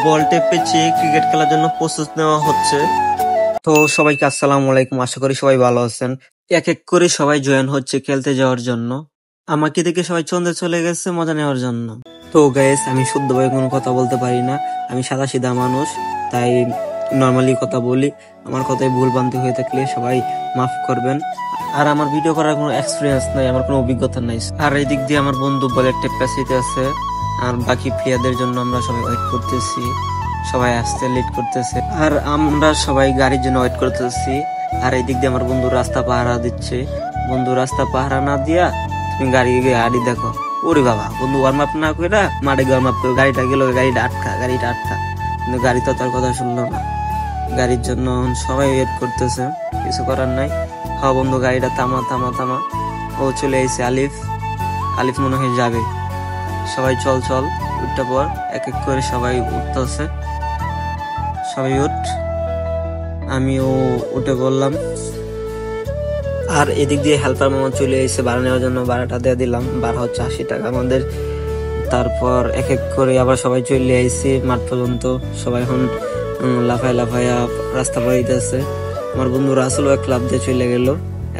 বল টেপেছে cricket খেলার জন্য প্রস্তুত নেওয়া হচ্ছে। তো সবাইকে আসসালামু আলাইকুম, আশা করি সবাই ভালো আছেন। এক এক করে সবাই জয়েন হচ্ছে খেলতে যাওয়ার জন্য। আমাকে দেখে সবাই চন্দে চলে গেছে মজা নেওয়ার জন্য। তো গাইস, আমি শুদ্ধভাবে কোনো কথা বলতে পারি না, আমি সাদা সিধা মানুষ, তাই নর্মালি কথা বলি। আমার কথায় ভুল ভ্রান্তি হয়ে থাকলে সবাই মাফ করবেন। আর আমার ভিডিও করার কোনো এক্সপিরিয়েন্স নাই, আমার কোনো অভিজ্ঞতা নাই। আর এই দিক দিয়ে আমার বন্ধু বলের টেপাসিতে আছে, আর বাকি প্লেয়ারদের জন্য আমরা সবাই ওয়েট করতেছি। সবাই আসতে লেট করতেছে, আর আমরা সবাই গাড়ির জন্য ওয়েট করতেছি। আর এই দিক দিয়ে আমার বন্ধু রাস্তা পাহারা দিচ্ছে। বন্ধু রাস্তা পাহারা না দিয়া তুমি গাড়ি দেখো। ওরে বাবা, বন্ধু ওয়ার্ম আপ না করে মাঠে ওয়ার্ম আপ করে গাড়িটা গেল, গাড়িটা আটকা। কিন্তু গাড়ি তো তার কথা শুনলো না। গাড়ির জন্য সবাই ওয়েট করতেছে, কিছু করার নাই। হ্যাঁ বন্ধু, গাড়িটা থামা। ও চলে এসেছে আলিফ মনে হয় যাবে। সবাই চল উঠতে পর এক এক করে সবাই উঠতেছে। সবাই আমিও উঠে বললাম। আর এদিক দিয়ে হেল্পার মামা চলে এসে ভাড়া নেওয়ার জন্য ভাড়াটা দিয়ে দিলাম। ভাড়া হচ্ছে 80 টাকা আমাদের। তারপর এক এক করে আবার সবাই চলে আইসি মাঠ পর্যন্ত। সবাই এখন লাফাইয়া রাস্তা পার হইতেছে। আমার বন্ধু রাসেলও এক লাফ দিয়ে চলে গেল।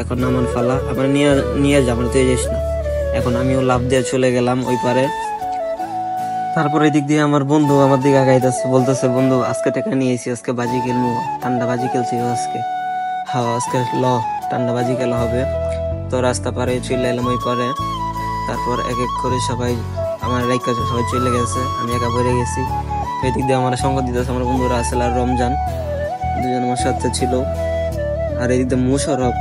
এখন আমার ফালা, আমার নিয়ে যাবো, তুই যাস না। এখন আমিও লাফ দিয়ে চলে গেলাম ওই পারে। তারপর এদিক দিয়ে আমার বন্ধু আমার দিকে আগাইতেছে, বলতেছে বন্ধু আজকে টাকা নিয়েছি, আজকে বাজি খেলবো, ঠান্ডা বাজি খেলছি আজকে। হ্যাঁ আজকে ঠান্ডা বাজি খেলা হবে। তো রাস্তা পারে চলে এলাম ওই পারে। তারপর এক এক করে সবাই আমার রাইকা সবাই চলে গেছে, আমি একা পড়ে গেছি। এদিক দিয়ে আমার সঙ্গ দিতেছে আমার বন্ধুরা আসেল আর রমজান, দুজন আমার সাথে ছিল। আর এদিক দিয়ে মুশারফ,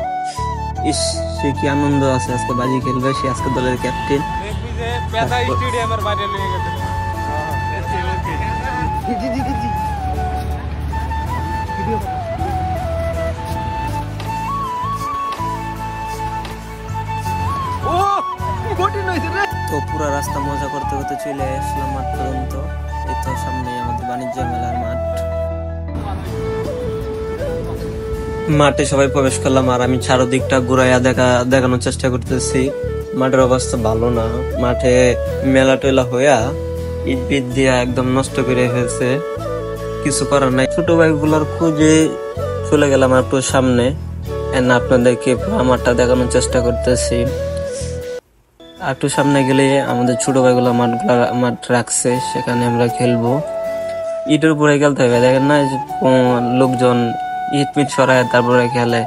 সে কি আনন্দ আছে, আজকে বাজি খেলবে, সে আজকে দলের ক্যাপ্টেন। তো পুরো রাস্তা মজা করতে করতে চলে আসলাম মাঠ পর্যন্ত। এই তো সামনে আমাদের বাণিজ্য মেলার মাঠ। মাঠে সবাই প্রবেশ করলাম, আর আমি চারদিকটা ঘুরাইয়া দেখানোর চেষ্টা করতেছি। মাঠের অবস্থা ভালো না, মাঠে মেলা টেলা হইয়া ইট দিয়া একদম নষ্ট করে ফেলছে। কিছু করার নাই, ছোট বাইকগুলোর খুঁজে চলে গেলাম একটু সামনে। আপনাদেরকে মাঠটা দেখানোর চেষ্টা করতেছি। একটু সামনে গেলে আমাদের ছোট ভাইগুলো মাঠ রাখছে, সেখানে আমরা খেলবো। ইটের উপরে খেলতে হবে, দেখেন না লোকজন ইট মিট সরায় তারপরে খেলে।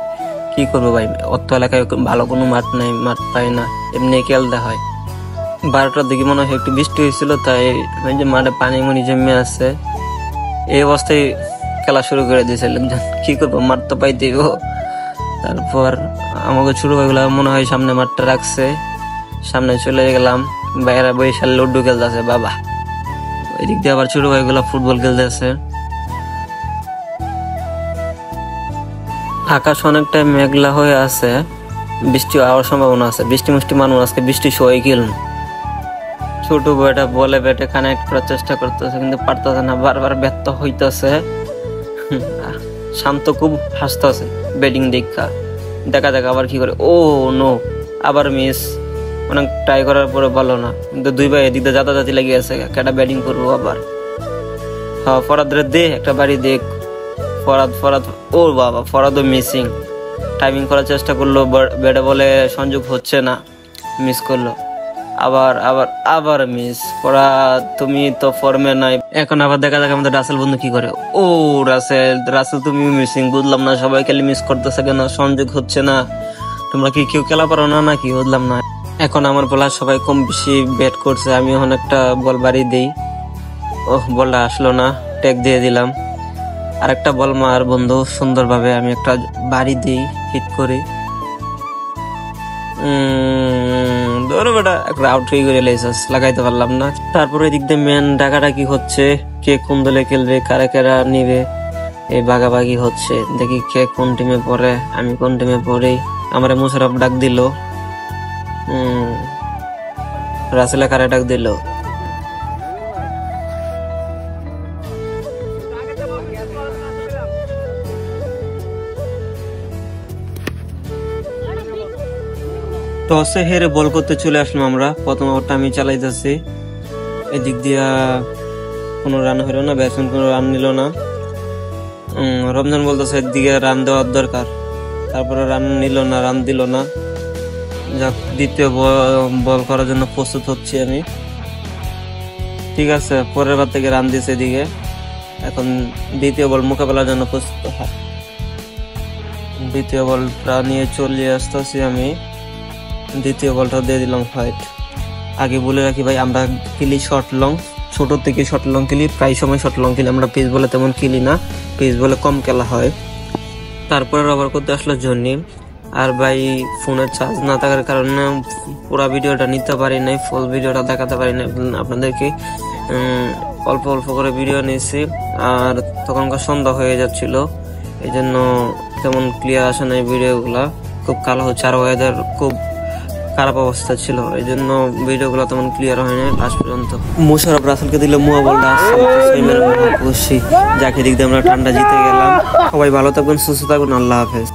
কি করবো ভাই, অত এলাকায় ভালো কোনো মাঠ পাই না, এমনি খেলতে হয়। 12টার দিকে মনে হয় একটু বৃষ্টি হয়েছিল, তাই যে মাঠে পানি মনি জমে আছে। এই অবস্থায় খেলা শুরু করে দিয়েছে লোকজন। কি করবো, মাঠ তো পাইতেই। তারপর আমাকে ছোট ভাইগুলা মনে হয় সামনে মাঠটা রাখছে, সামনে চলে গেলাম। বাইরে বৈশাল লুডু খেলতেছে বাবা। ওই দিক দিয়ে আবার ছোট ভাইগুলা ফুটবল খেলতেছে। আকাশ অনেকটা মেঘলা হয়ে আছে, বৃষ্টি হওয়ার সম্ভাবনা আছে। বৃষ্টি মানুষ আজকে বৃষ্টি সবাই খেলুন। ছোট ভাইটা বলে ব্যাটে কানেক্ট করার চেষ্টা করতেছে, কিন্তু পারতেছে না, বারবার ব্যর্থ হইতেছে। শান্ত খুব হাসতেছে ব্যাটিং দেখা আবার কি করে। ও নো, আবার মিস। অনেক ট্রাই করার পরে ভালো না, কিন্তু দুই ভাই এদিক দিয়ে যাতাযাতি লেগে আছে, একটা ব্যাটিং করবো আবার। হ্যাঁ ফরাদের দে একটা বাড়ি দেখ। ফরাদ ও বাবা, ফরাদও মিসিং। টাইমিং করার চেষ্টা করলো, ব্যাটে বলে সংযোগ হচ্ছে না, মিস করলো। আবার মিস। ফরাদ তুমি তো ফর্মে নাই। এখন আবার দেখা যাক আমাদের রাসেল বন্ধু কি করে। ও রাসেল তুমি মিসিং, বুঝলাম না, সবাই খেলে মিস করতেছে কেন, সংযোগ হচ্ছে না। তোমরা কি কেউ খেলা পারো না নাকি, বুঝলাম না। এখন আমার বলা সবাই কম বেশি ব্যাট করছে, আমি এখন একটা বল বাড়ি দিই। বলটা আসলো না, ট্যাগ দিয়ে দিলাম। আরেকটা বল মার বন্ধু সুন্দরভাবে, আমি একটা বাড়ি দিই, হিট করি। একটা আউট হয়ে গেলে লাগাইতে পারলাম না। তারপরে এদিক দিয়ে মেন ডাকাডাকি হচ্ছে, কে কোন দলে খেলবে, কারা নিবে, এই ভাগাভাগি হচ্ছে। দেখি কে কোন টিমে পড়ে, আমি কোন টিমে পড়ি। আমার মুশারফ ডাক দিল, রাসেলা কারে ডাক দিল। টসে হেরে বল করতে চলে আসলাম আমরা। প্রথম ওভারটা আমি চালাইতেছি, এদিক দিয়া কোনো রান হইলো না, ব্যাটসম্যান কোনো রান নিল না। রমজান বলতেছে একদিকে রান দেওয়ার দরকার, তারপরে রান নিল না, রান দিল না। যাক, দ্বিতীয় বল করার জন্য প্রস্তুত হচ্ছি আমি। ঠিক আছে, পরের বার থেকে রান দিছে এদিকে। এখন দ্বিতীয় বল মোকাবেলার জন্য প্রস্তুত হয়। দ্বিতীয় বলটা নিয়ে চলে আসতেছি আমি। দ্বিতীয় বলটা দিয়ে দিলাম হোয়াইট। আগে বলে রাখি ভাই, আমরা খেলি শর্ট লং, ছোট থেকে শর্ট লং খেলি, প্রায় সময় শর্ট লং খেলি। আমরা পেস বলে তেমন খেলি না, পেস বলে কম খেলা হয়। তারপরে রবার করতে আসলো জন্যে। আর ভাই ফোনের চার্জ না থাকার কারণে পুরো ভিডিওটা নিতে পারি নাই, ফুল ভিডিওটা দেখাতে পারি না আপনাদেরকে। অল্প অল্প করে ভিডিও নিয়েছি, আর তখনকার সন্ধ্যা হয়ে যাচ্ছিল, এই জন্য তেমন ক্লিয়ার আসে নাই ভিডিওগুলা। খুব কালো হচ্ছে, আর ওয়েদার খুব খারাপ অবস্থা ছিল, এই জন্য ভিডিওগুলো তেমন ক্লিয়ার হয়নি লাস্ট পর্যন্ত। মোশাররফ রাসেলকে দিলে মুয়া বলটা খুশি, যাকে দিক দিয়ে আমরা ঠান্ডা জিতে গেলাম। সবাই ভালো থাকবেন, সুস্থ থাকবেন, আল্লাহ হাফেজ।